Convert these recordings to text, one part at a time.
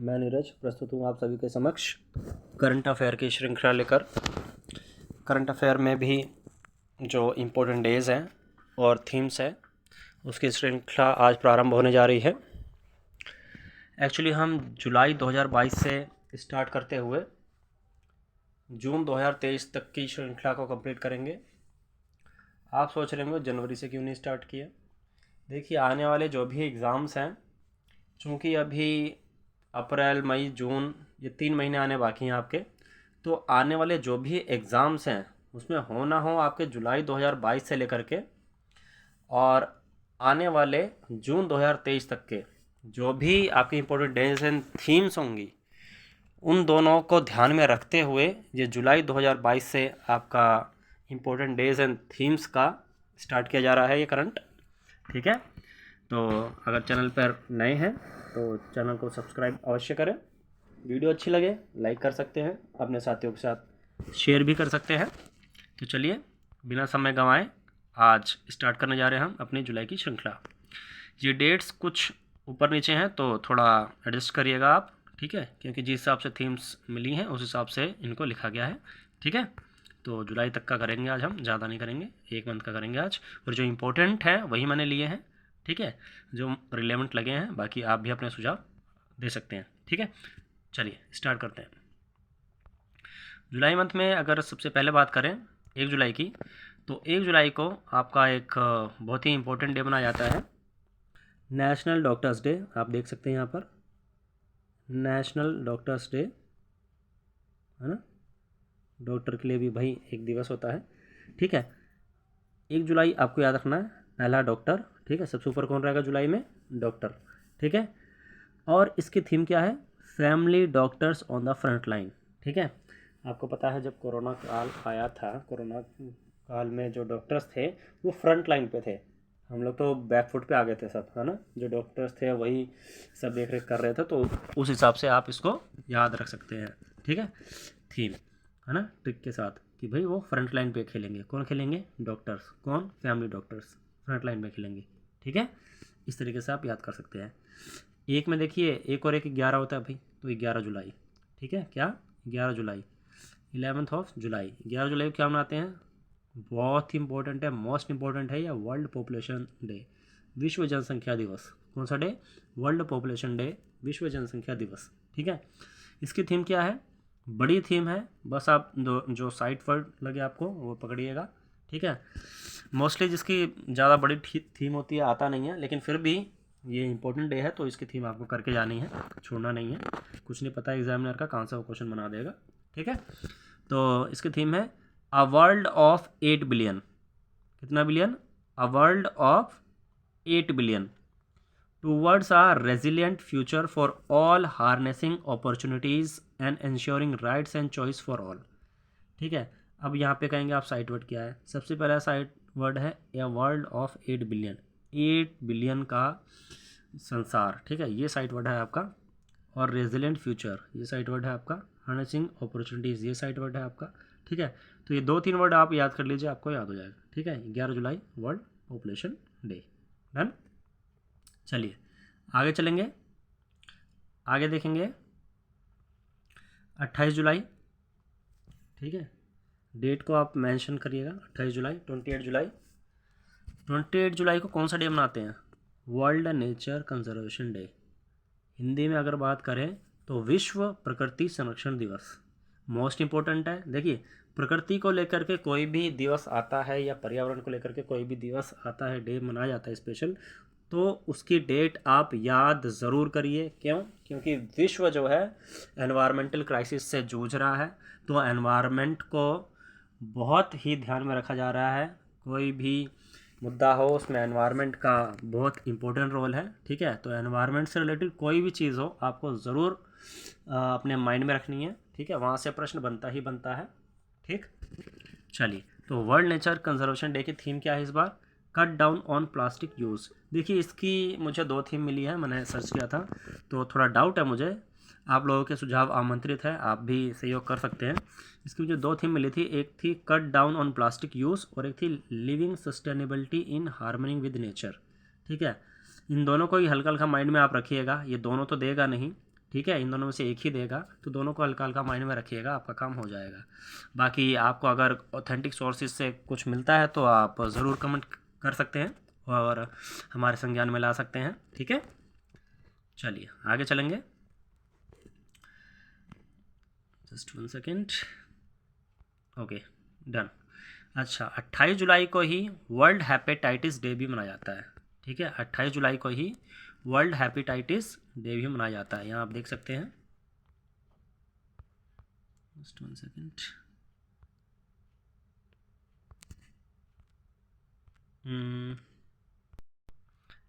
मैं नीरज प्रस्तुत हूँ आप सभी के समक्ष करंट अफेयर की श्रृंखला लेकर। करंट अफेयर में भी जो इम्पोर्टेंट डेज़ हैं और थीम्स हैं उसकी श्रृंखला आज प्रारंभ होने जा रही है। एक्चुअली हम जुलाई 2022 से स्टार्ट करते हुए जून 2023 तक की श्रृंखला को कंप्लीट करेंगे। आप सोच रहे होंगे जनवरी से क्यों नहीं स्टार्ट किया। देखिए, आने वाले जो भी एग्ज़ाम्स हैं, चूँकि अभी अप्रैल मई जून ये 3 महीने आने बाकी हैं आपके, तो आने वाले जो भी एग्ज़ाम्स हैं उसमें हो ना हो आपके जुलाई 2022 से लेकर के और आने वाले जून 2023 तक के जो भी आपकी इम्पोर्टेंट डेज एंड थीम्स होंगी, उन दोनों को ध्यान में रखते हुए ये जुलाई 2022 से आपका इम्पोर्टेंट डेज एंड थीम्स का स्टार्ट किया जा रहा है ये करंट। ठीक है, तो अगर चैनल पर नए हैं तो चैनल को सब्सक्राइब अवश्य करें। वीडियो अच्छी लगे लाइक कर सकते हैं, अपने साथियों के साथ शेयर भी कर सकते हैं। तो चलिए बिना समय गंवाए आज स्टार्ट करने जा रहे हैं हम अपनी जुलाई की श्रृंखला। ये डेट्स कुछ ऊपर नीचे हैं तो थोड़ा एडजस्ट करिएगा आप, ठीक है, क्योंकि जिस हिसाब से थीम्स मिली हैं उस हिसाब से इनको लिखा गया है। ठीक है, तो जुलाई तक का करेंगे आज हम, ज़्यादा नहीं करेंगे, 1 मंथ का करेंगे आज। और जो इम्पोर्टेंट है वही मैंने लिए हैं, ठीक है, जो रिलेवेंट लगे हैं, बाकी आप भी अपने सुझाव दे सकते हैं। ठीक है, चलिए स्टार्ट करते हैं। जुलाई मंथ में अगर सबसे पहले बात करें 1 जुलाई की, तो 1 जुलाई को आपका एक बहुत ही इम्पोर्टेंट डे मनाया जाता है, नेशनल डॉक्टर्स डे। आप देख सकते हैं यहाँ पर नेशनल डॉक्टर्स डे, है ना। डॉक्टर के लिए भी भाई एक दिवस होता है। ठीक है, 1 जुलाई आपको याद रखना है, पहला डॉक्टर। ठीक है, सबसे ऊपर कौन रहेगा जुलाई में? डॉक्टर। ठीक है, और इसकी थीम क्या है? Family doctors on the front line. ठीक है, आपको पता है जब कोरोना काल आया था, कोरोना काल में जो डॉक्टर्स थे वो फ्रंट लाइन पे थे। हम लोग तो बैक फुट पे आ गए थे सब, है ना। जो डॉक्टर्स थे वही सब देख रेख कर रहे थे, तो उस हिसाब से आप इसको याद रख सकते हैं। ठीक है, थीम, है ना, ट्रिक के साथ कि भाई वो फ्रंट लाइन पे खेलेंगे। कौन खेलेंगे? डॉक्टर्स। कौन? फैमिली डॉक्टर्स फ्रंट लाइन पे खेलेंगे। ठीक है, इस तरीके से आप याद कर सकते हैं। एक में देखिए, एक और एक 11 होता है भाई, तो 11 जुलाई। ठीक है, क्या? 11 जुलाई, 11th ऑफ जुलाई। 11 जुलाई को क्या मनाते हैं? बहुत ही इंपॉर्टेंट है, मोस्ट इंपॉर्टेंट है, या वर्ल्ड पॉपुलेशन डे, विश्व जनसंख्या दिवस। कौन सा डे? वर्ल्ड पॉपुलेशन डे, विश्व जनसंख्या दिवस। ठीक है, इसकी थीम क्या है? बड़ी थीम है, बस आप जो साइट वर्ड लगे आपको वो पकड़िएगा। ठीक है, मोस्टली जिसकी ज़्यादा बड़ी थीम होती है आता नहीं है, लेकिन फिर भी ये इंपॉर्टेंट डे है तो इसकी थीम आपको करके जानी है, छोड़ना नहीं है। कुछ नहीं पता एग्जामिनर का कहाँ से वो क्वेश्चन बना देगा। ठीक है, तो इसकी थीम है अ वर्ल्ड ऑफ 8 बिलियन। कितना billion? A world of 8 billion towards a resilient future for all, harnessing opportunities and ensuring rights and choice for all। ठीक है, अब यहाँ पे कहेंगे आप साइट वर्ड क्या है। सबसे पहला साइट वर्ड है a world of 8 billion, 8 billion का संसार। ठीक है, ये साइट वर्ड है आपका। और रेजिलेंट फ्यूचर, ये साइट वर्ड है आपका। हार्नेसिंग अपॉर्चुनिटीज़, ये साइट वर्ड है आपका। ठीक है, तो ये 2-3 वर्ड आप याद कर लीजिए, आपको याद हो जाएगा। ठीक है, 11 जुलाई वर्ल्ड पॉपुलेशन डे। डन। चलिए आगे चलेंगे, आगे देखेंगे 28 जुलाई। ठीक है, डेट को आप मेंशन करिएगा, 28 जुलाई। 28 जुलाई, 28 जुलाई को कौन सा डे मनाते हैं? World nature conservation day. Hindi में अगर बात करें तो विश्व प्रकृति संरक्षण दिवस। मोस्ट इम्पोर्टेंट है। देखिए, प्रकृति को लेकर के कोई भी दिवस आता है या पर्यावरण को लेकर के कोई भी दिवस आता है, डे मनाया जाता है स्पेशल, तो उसकी डेट आप याद ज़रूर करिए। क्यों? क्योंकि विश्व जो है एनवायरमेंटल क्राइसिस से जूझ रहा है, तो एनवायरमेंट को बहुत ही ध्यान में रखा जा रहा है। कोई भी मुद्दा हो उसमें एनवायरनमेंट का बहुत इम्पोर्टेंट रोल है। ठीक है, तो एनवायरनमेंट से रिलेटेड कोई भी चीज़ हो आपको ज़रूर अपने माइंड में रखनी है। ठीक है, वहाँ से प्रश्न बनता ही बनता है। ठीक, चलिए, तो वर्ल्ड नेचर कंजर्वेशन डे की थीम क्या है इस बार? Cut down on plastic use. देखिए, इसकी मुझे 2 थीम मिली है, मैंने सर्च किया था तो थोड़ा डाउट है मुझे। आप लोगों के सुझाव आमंत्रित है, आप भी सहयोग कर सकते हैं। इसकी मुझे 2 थीम मिली थी, एक थी cut down on plastic use और एक थी living sustainability in harmony with nature. ठीक है, इन दोनों को ही हल्का हल्का माइंड में आप रखिएगा, ये दोनों तो देगा नहीं, ठीक है, इन दोनों में से एक ही देगा, तो दोनों को हल्का हल्का माइंड में रखिएगा, आपका काम हो जाएगा। बाकी आपको अगर ऑथेंटिक सोर्सेज से कुछ मिलता है तो आप ज़रूर कमेंट कर सकते हैं और हमारे संज्ञान में ला सकते हैं। ठीक है, चलिए आगे चलेंगे। Just 1 second. Okay, done. अच्छा, 28 जुलाई को ही वर्ल्ड हेपेटाइटिस डे भी मनाया जाता है। ठीक है, 28 जुलाई को ही वर्ल्ड हेपेटाइटिस डे भी मनाया जाता है। यहाँ आप देख सकते हैं। Just 1 second.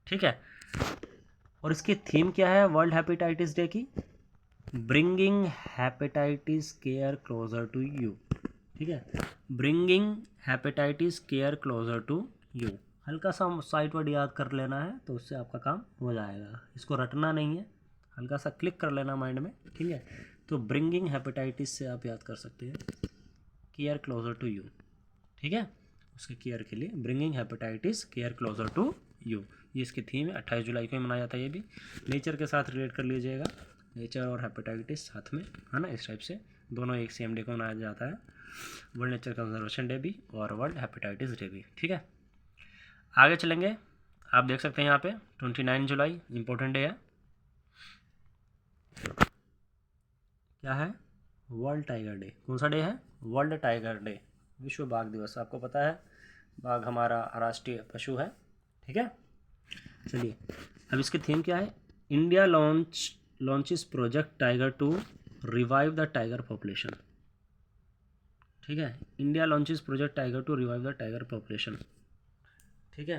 ठीक है, और इसकी थीम क्या है वर्ल्ड हेपेटाइटिस डे की? Bringing hepatitis care closer to you. ठीक है, bringing hepatitis care closer to you. हल्का सा साइट वर्ड याद कर लेना है तो उससे आपका काम हो जाएगा। इसको रटना नहीं है, हल्का सा क्लिक कर लेना माइंड में। ठीक है, तो ब्रिंगिंग हेपेटाइटिस से आप याद कर सकते हैं केयर क्लोजर टू यू। ठीक है, उसके केयर के लिए bringing hepatitis care closer to you, ये इसकी थीम है। 28 जुलाई को ही मनाया जाता है। ये भी नेचर के साथ रिलेट कर लीजिएगा, नेचर और हेपेटाइटिस साथ में है ना, इस टाइप से दोनों एक सेम डे को मनाया जाता है। वर्ल्ड नेचर कंजर्वेशन डे भी और वर्ल्ड हेपेटाइटिस डे भी। ठीक है, आगे चलेंगे। आप देख सकते हैं यहाँ पे 29 जुलाई इम्पोर्टेंट डे है। क्या है? World tiger day. कौन सा डे है? वर्ल्ड टाइगर डे, विश्व बाघ दिवस। आपको पता है बाघ हमारा राष्ट्रीय पशु है। ठीक है, चलिए अब इसकी थीम क्या है? India launches Project Tiger to revive the tiger population. ठीक है, India launches Project Tiger to revive the tiger population. ठीक है,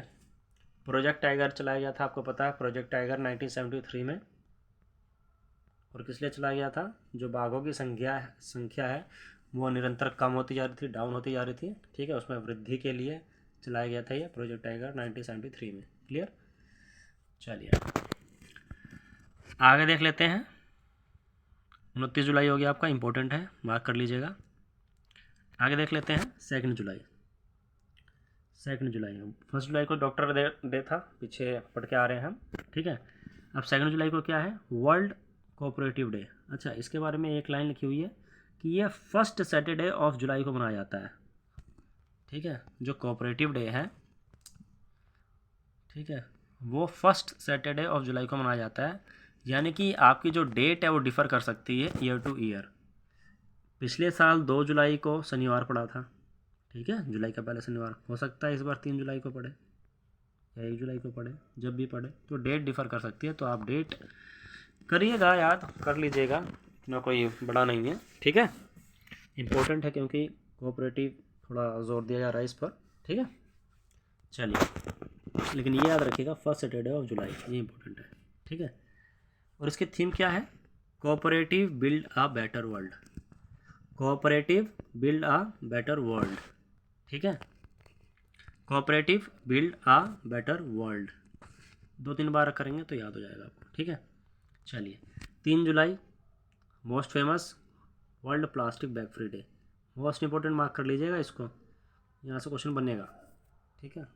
प्रोजेक्ट टाइगर चलाया गया था, आपको पता है प्रोजेक्ट टाइगर 1973 में। और किस लिए चलाया गया था? जो बाघों की संख्या है वो निरंतर कम होती जा रही थी, डाउन होती जा रही थी। ठीक है, उसमें वृद्धि के लिए चलाया गया था ये प्रोजेक्ट टाइगर 1973 में। क्लियर? चलिए आगे देख लेते हैं। 29 जुलाई हो गया आपका, इम्पोर्टेंट है, मार्क कर लीजिएगा। आगे देख लेते हैं 2 जुलाई। 2 जुलाई, 1 जुलाई को डॉक्टर डे था, पीछे पढ़ के आ रहे हैं हम। ठीक है, अब 2 जुलाई को क्या है? World cooperative day. अच्छा, इसके बारे में एक लाइन लिखी हुई है कि ये फर्स्ट सैटरडे ऑफ जुलाई को मनाया जाता है। ठीक है, जो कोऑपरेटिव डे है, ठीक है, वो फर्स्ट सैटरडे ऑफ जुलाई को मनाया जाता है। यानी कि आपकी जो डेट है वो डिफ़र कर सकती है ईयर टू ईयर। पिछले साल 2 जुलाई को शनिवार पड़ा था। ठीक है, जुलाई का पहला शनिवार। हो सकता है इस बार 3 जुलाई को पड़े या 1 जुलाई को पड़े, जब भी पड़े तो डेट डिफ़र कर सकती है। तो आप डेट करिएगा, याद कर लीजिएगा, इतना कोई बड़ा नहीं है। ठीक है, इम्पोर्टेंट है क्योंकि कोऑपरेटिव थोड़ा जोर दिया जा रहा है इस पर। ठीक है, चलिए, लेकिन ये याद रखिएगा फर्स्ट सैटरडे ऑफ जुलाई, ये इंपॉर्टेंट है। ठीक है, और इसकी थीम क्या है? Cooperative build a better world. Cooperative build a better world. ठीक है, cooperative build a better world 2-3 बार करेंगे तो याद हो जाएगा आपको। ठीक है, चलिए 3 जुलाई most famous world plastic bag free day. Most important mark कर लीजिएगा इसको, यहाँ से क्वेश्चन बनेगा। ठीक है,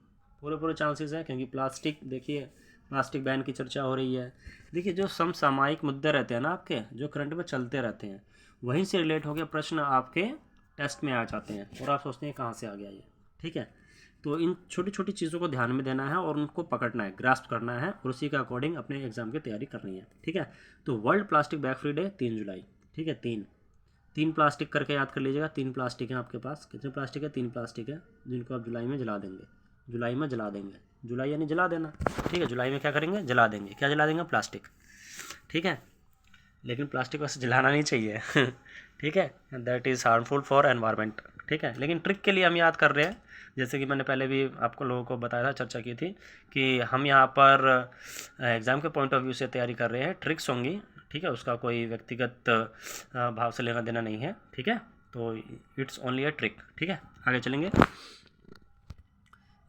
पूरे चांसेस है क्योंकि प्लास्टिक, देखिए प्लास्टिक बैन की चर्चा हो रही है। देखिए जो समसामयिक मुद्दे रहते हैं ना आपके, जो करंट में चलते रहते हैं, वहीं से रिलेट हो गया प्रश्न आपके टेस्ट में आ जाते हैं और आप सोचते हैं कहाँ से आ गया ये। ठीक है, तो इन छोटी छोटी चीज़ों को ध्यान में देना है और उनको पकड़ना है, ग्रास्प करना है और उसी के अकॉर्डिंग अपने एग्जाम की तैयारी करनी है। ठीक है, तो world plastic bag free day 3 जुलाई। ठीक है, तीन प्लास्टिक करके याद कर लीजिएगा। 3 प्लास्टिक हैं आपके पास। कितने प्लास्टिक है? 3 प्लास्टिक है, जिनको आप जुलाई में जला देंगे। जुलाई में जला देंगे, जुलाई यानी जला देना। ठीक है, जुलाई में क्या करेंगे? जला देंगे। क्या जला देंगे? प्लास्टिक। ठीक है, लेकिन प्लास्टिक वैसे जलाना नहीं चाहिए ठीक है, that is harmful for environment. ठीक है, लेकिन ट्रिक के लिए हम याद कर रहे हैं, जैसे कि मैंने पहले भी आपको लोगों को बताया था, चर्चा की थी कि हम यहाँ पर एग्ज़ाम के पॉइंट ऑफ व्यू से तैयारी कर रहे हैं, ट्रिक्स होंगी। ठीक है, उसका कोई व्यक्तिगत भाव से लेना देना नहीं है। ठीक है, तो इट्स ओनली अ ट्रिक। ठीक है, आगे चलेंगे।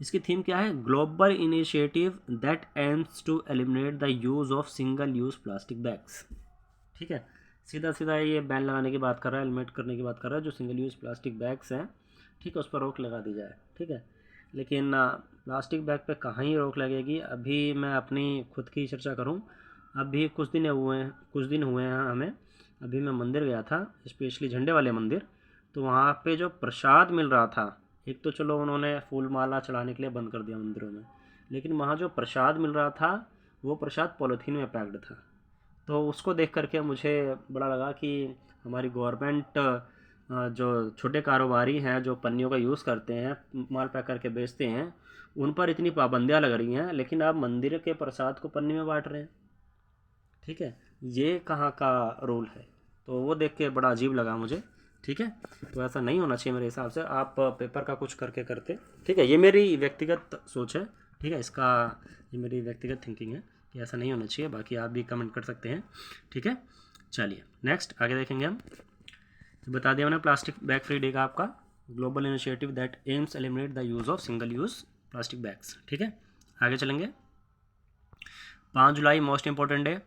इसकी थीम क्या है? Global initiative that aims to eliminate the use of single use plastic bags. ठीक है, सीधा ये बैन लगाने की बात कर रहा है, एलिमिनेट करने की बात कर रहा है जो सिंगल यूज़ प्लास्टिक बैग्स हैं। ठीक है, उस पर रोक लगा दी जाए। ठीक है, लेकिन प्लास्टिक बैग पे कहाँ ही रोक लगेगी? अभी मैं अपनी खुद की चर्चा करूँ अभी कुछ दिन हुए हैं हमें, अभी मैं मंदिर गया था, स्पेशली झंडे वाले मंदिर, तो वहाँ पे जो प्रसाद मिल रहा था, एक तो चलो उन्होंने फूल माला चढ़ाने के लिए बंद कर दिया मंदिरों में, लेकिन वहाँ जो प्रसाद मिल रहा था वो प्रसाद पॉलीथीन में पैक्ड था। तो उसको देख करके मुझे बड़ा लगा कि हमारी गवर्नमेंट जो छोटे कारोबारी हैं जो पन्नियों का यूज़ करते हैं, माल पैक करके बेचते हैं, उन पर इतनी पाबंदियाँ लग रही हैं, लेकिन आप मंदिर के प्रसाद को पन्नी में बांट रहे हैं। ठीक है, ये कहाँ का रूल है? तो वो देख के बड़ा अजीब लगा मुझे। ठीक है, तो ऐसा नहीं होना चाहिए मेरे हिसाब से, आप पेपर का कुछ करके करते। ठीक है, ये मेरी व्यक्तिगत सोच है। ठीक है, ये मेरी व्यक्तिगत थिंकिंग है कि ऐसा नहीं होना चाहिए, बाकी आप भी कमेंट कर सकते हैं। ठीक है, चलिए नेक्स्ट आगे देखेंगे हम। तो बता दिया मैंने प्लास्टिक बैग फ्री डे का आपका, global initiative that AIIMS eliminate the use of single use plastic bags. ठीक है, आगे चलेंगे। 5 जुलाई मोस्ट इम्पोर्टेंट डे।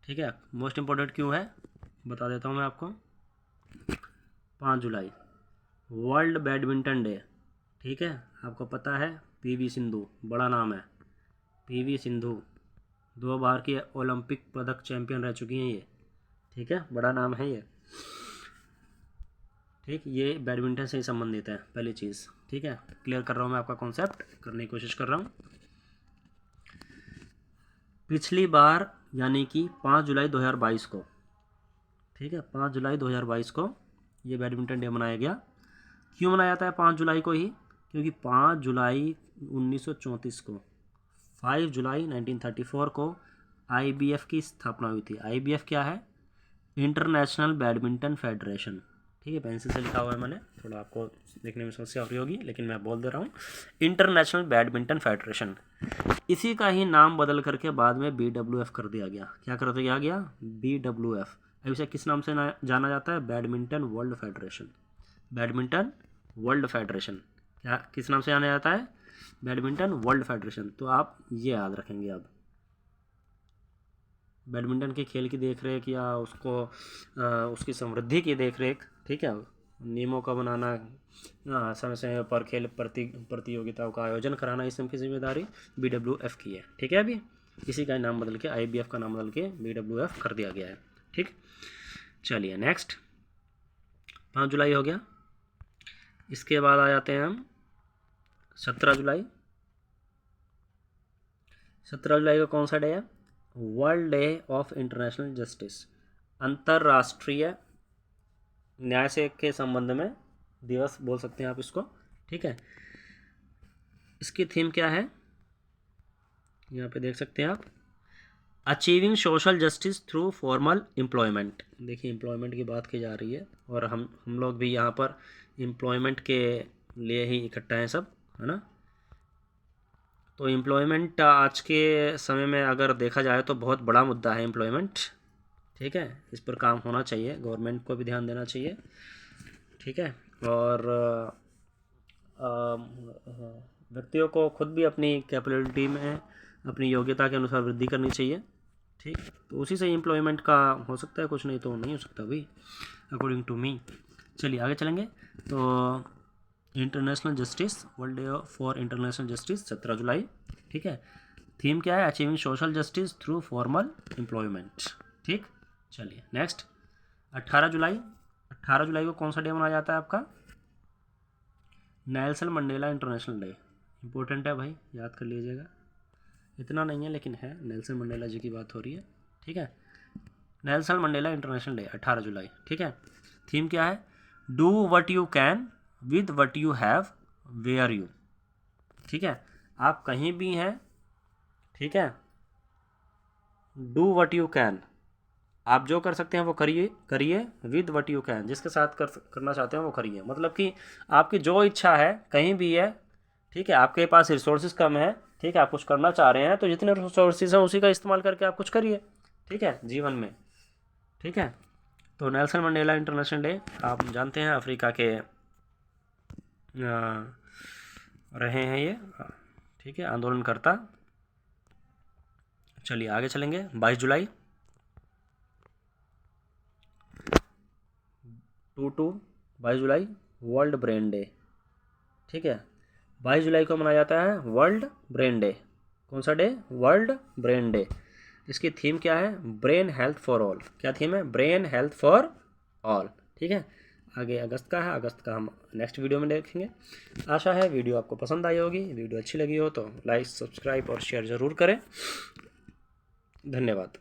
ठीक है, मोस्ट इम्पोर्टेंट क्यों है बता देता हूँ मैं आपको। 5 जुलाई वर्ल्ड बैडमिंटन डे। ठीक है, आपको पता है पीवी सिंधु, बड़ा नाम है, पीवी सिंधु 2 बार की ओलंपिक पदक चैंपियन रह चुकी हैं ये। ठीक है, बड़ा नाम है ये। ठीक, ये बैडमिंटन से ही संबंधित है पहली चीज़। ठीक है, क्लियर कर रहा हूँ मैं आपका कॉन्सेप्ट, करने की कोशिश कर रहा हूँ। पिछली बार यानी कि 5 जुलाई 2022 को, ठीक है, 5 जुलाई 2022 को ये बैडमिंटन डे मनाया गया। क्यों मनाया जाता है 5 जुलाई को ही? क्योंकि 5 जुलाई 1934 को, 5 जुलाई 1934 को आईबीएफ की स्थापना हुई थी। आईबीएफ क्या है? International badminton federation. ठीक है, पेंसिल से लिखा हुआ है मैंने, थोड़ा आपको देखने में समस्या हो रही होगी, लेकिन मैं बोल दे रहा हूँ, इंटरनेशनल बैडमिंटन फेडरेशन। इसी का ही नाम बदल करके बाद में BWF कर दिया गया। क्या कर दिया गया? BWF। अब इसे किस नाम से जाना जाता है? Badminton world federation. Badminton world federation क्या किस नाम से जाना जाता है? Badminton world federation. तो आप ये याद रखेंगे अब, बैडमिंटन के खेल की देख रेख या उसकी समृद्धि की देख रेख, ठीक है, नियमों का बनाना, समय समय पर खेल प्रतियोगिताओं का आयोजन कराना, इस सब की जिम्मेदारी BWF की है। ठीक है, अभी इसी का नाम बदल के IBF का नाम बदल के BWF कर दिया गया है। ठीक, चलिए नेक्स्ट। 5 जुलाई हो गया, इसके बाद आ जाते हैं हम 17 जुलाई। 17 जुलाई का कौन सा डे है? World day of international justice, अंतर्राष्ट्रीय न्याय से के संबंध में दिवस बोल सकते हैं आप इसको। ठीक है, इसकी थीम क्या है यहाँ पे देख सकते हैं आप, achieving social justice through formal employment. देखिए, एम्प्लॉयमेंट की बात की जा रही है और हम लोग भी यहाँ पर एम्प्लॉयमेंट के लिए ही इकट्ठा हैं सब, है ना। तो एम्प्लॉयमेंट आज के समय में अगर देखा जाए तो बहुत बड़ा मुद्दा है एम्प्लॉयमेंट। ठीक है, इस पर काम होना चाहिए, गवर्नमेंट को भी ध्यान देना चाहिए। ठीक है, और व्यक्तियों को खुद भी अपनी कैपेबिलिटी में अपनी योग्यता के अनुसार वृद्धि करनी चाहिए। ठीक, तो उसी से एम्प्लॉयमेंट का हो सकता है, कुछ नहीं तो नहीं हो सकता भाई, अकॉर्डिंग टू मी। चलिए आगे चलेंगे। तो international justice, world day for international justice 17 जुलाई। ठीक है, थीम क्या है? Achieving social justice through formal employment. ठीक, चलिए नेक्स्ट। 18 जुलाई। 18 जुलाई को कौन सा डे मनाया जाता है आपका? Nelson Mandela International day. Important है भाई, याद कर लीजिएगा, इतना नहीं है लेकिन है, नेल्सन मंडेला जी की बात हो रही है। ठीक है, Nelson Mandela International Day 18 July. ठीक है, थीम क्या है? Do what you can with what you have where you. ठीक है, आप कहीं भी हैं, ठीक है, डू वट यू कैन, आप जो कर सकते हैं वो करिए विद वट यू कैन, जिसके साथ करना चाहते हैं वो करिए। मतलब कि आपकी जो इच्छा है कहीं भी है, ठीक है, आपके पास रिसोर्सेज कम है, ठीक है, आप कुछ करना चाह रहे हैं तो जितने रिसोर्सेज हैं उसी का इस्तेमाल करके आप कुछ करिए। ठीक है, जीवन में। ठीक है, तो नेल्सन मंडेला इंटरनेशनल डे आप जानते हैं, अफ्रीका के रहे हैं ये, ठीक है, आंदोलनकर्ता। चलिए आगे चलेंगे। 22 जुलाई 22 जुलाई वर्ल्ड ब्रेन डे। ठीक है, 22 जुलाई को मनाया जाता है वर्ल्ड ब्रेन डे। कौन सा डे? World brain day. इसकी थीम क्या है? Brain health for all. क्या थीम है? Brain health for all. ठीक है, आगे अगस्त का है, अगस्त का हम नेक्स्ट वीडियो में देखेंगे। आशा है वीडियो आपको पसंद आई होगी। वीडियो अच्छी लगी हो तो लाइक, सब्सक्राइब और शेयर ज़रूर करें। धन्यवाद।